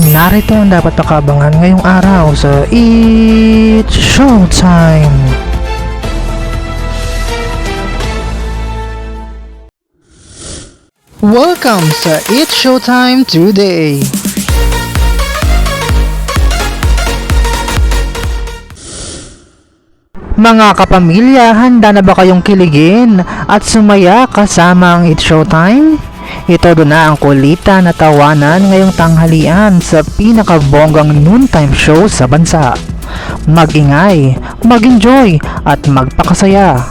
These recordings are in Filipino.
Narito ang dapat pakabangan ngayong araw sa It's Showtime! Welcome sa It's Showtime today! Mga kapamilya, handa na ba kayong kiligin at sumaya kasama ang It's Showtime? Ito na ang kulitan na tawanan ngayong tanghalian sa pinakabonggang noontime show sa bansa. Mag-ingay, mag-enjoy at magpakasaya.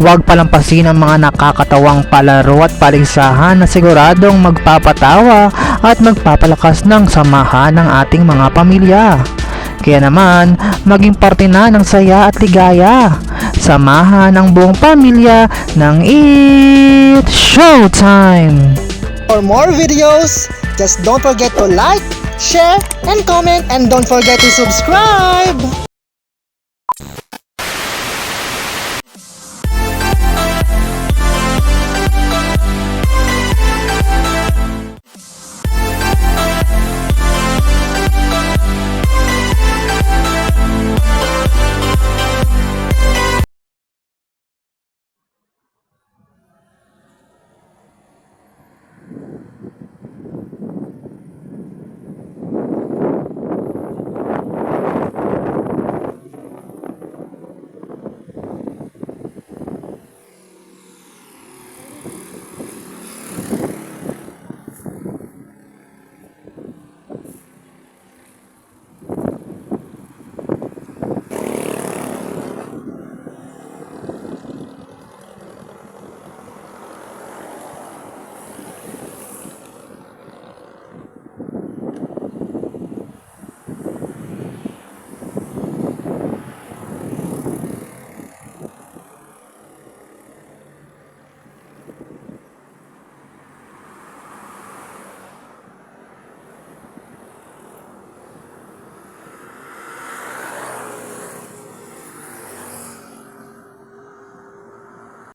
Huwag palampasin ang mga nakakatawang palaro at paligsahan na siguradong magpapatawa at magpapalakas ng samahan ng ating mga pamilya. Kaya naman, maging parte na ng saya at ligaya. Samahan ang buong pamilya ng It's Showtime! For more videos, just don't forget to like, share, and comment, and don't forget to subscribe!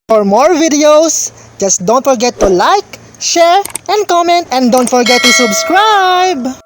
For more videos, just don't forget to like, share, and comment, and don't forget to subscribe!